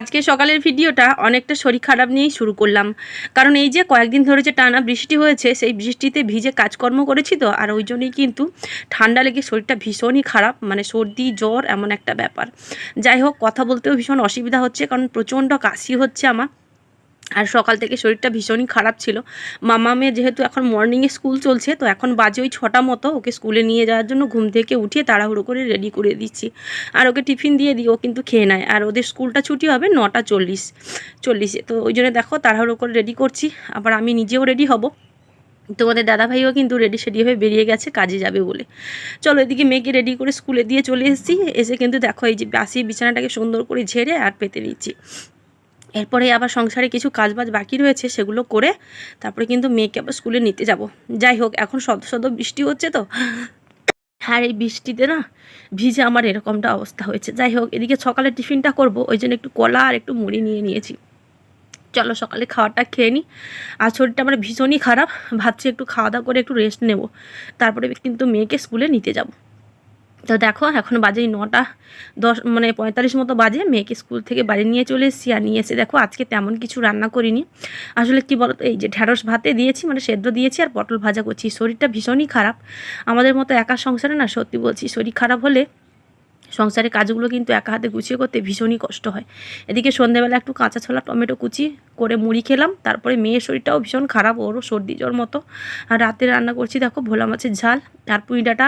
আজকে সকালের ভিডিওটা অনেকটা শরীর খারাপ নিয়েই শুরু করলাম। কারণ এই যে কয়েকদিন ধরে যে টানা বৃষ্টি হয়েছে, সেই বৃষ্টিতে ভিজে কাজকর্ম করেছি তো, আর ওই জন্যই কিন্তু ঠান্ডা লেগে শরীরটা ভীষণই খারাপ, মানে সর্দি জ্বর এমন একটা ব্যাপার। যাই হোক, কথা বলতেও ভীষণ অসুবিধা হচ্ছে, কারণ প্রচণ্ড কাশি হচ্ছে আমার। আর সকাল থেকে শরীরটা ভীষণই খারাপ ছিল। মামামের যেহেতু এখন মর্নিংয়ে স্কুল চলছে, তো এখন বাজে ওই 6টা মতো, ওকে স্কুলে নিয়ে যাওয়ার জন্য ঘুম থেকে উঠিয়ে তাড়াহুড়ো করে রেডি করে দিচ্ছি। আর ওকে টিফিন দিয়ে দিই, ও কিন্তু খেয়ে নেয়। আর ওদের স্কুলটা ছুটি হবে 9:40 তো ওই জন্য দেখো তাড়াহুড়ো করে রেডি করছি। আবার আমি নিজেও রেডি হব। তোমাদের দাদাভাইও কিন্তু রেডি সেডি হয়ে বেরিয়ে গেছে কাজে যাবে বলে। চলো, এদিকে মেয়েকে রেডি করে স্কুলে দিয়ে চলে এসেছি। এসে কিন্তু দেখো এই যে বাসি বিছানাটাকে সুন্দর করে ঝেড়ে আর পেতে নিচ্ছি। এরপরে আবার সংসারে কিছু কাজবাজ বাকি রয়েছে, সেগুলো করে তারপরে কিন্তু মেয়েকে আবার স্কুলে নিতে যাব। যাই হোক, এখন সদ্য সদ্য বৃষ্টি হচ্ছে তো, আর এই বৃষ্টিতে না ভিজে আমার এরকমটা অবস্থা হয়েছে। যাই হোক, এদিকে সকালে টিফিনটা করব, ওই জন্য একটু কলা আর একটু মুড়ি নিয়ে নিয়েছি। চলো সকালে খাওয়াটা খেয়ে নিই। আর শরীরটা আমার ভীষণই খারাপ, ভাবছি একটু খাওয়া দাওয়া করে একটু রেস্ট নেব, তারপরে কিন্তু মেয়েকে স্কুলে নিতে যাব। তো দেখো এখন বাজে 9:10 মানে 45 মতো বাজে। মেয়েকে স্কুল থেকে বাড়ি নিয়ে চলে এসেছি। আর নিয়ে এসে দেখো আজকে তেমন কিছু রান্না করিনি। আসলে কি বলতো, এই যে ঢ্যাঁড়স ভাতে দিয়েছি, মানে সেদ্ধ দিয়েছি, আর পটল ভাজা করছি। শরীরটা ভীষণই খারাপ। আমাদের মতো একা সংসারে না, সত্যি বলছি, শরীর খারাপ হলে সংসারের কাজগুলো কিন্তু একা হাতে গুছিয়ে করতে ভীষণই কষ্ট হয়। এদিকে সন্ধ্যেবেলা একটু কাঁচা ছোলা টমেটো কুচি করে মুড়ি খেলাম। তারপরে মেয়ের শরীরটাও ভীষণ খারাপ, ওরও সর্দি জ্বর মতো। আর রাতে রান্না করছি দেখো ভোলা মাছের ঝাল আর পুঁই ডাঁটা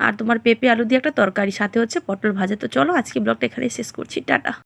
আর তোমার পেঁপে আলু দিয়ে একটা তরকারি, সাথে হচ্ছে পটল ভাজা। তো চলো আজকে ব্লগটা এখানে শেষ করছি, টাটা।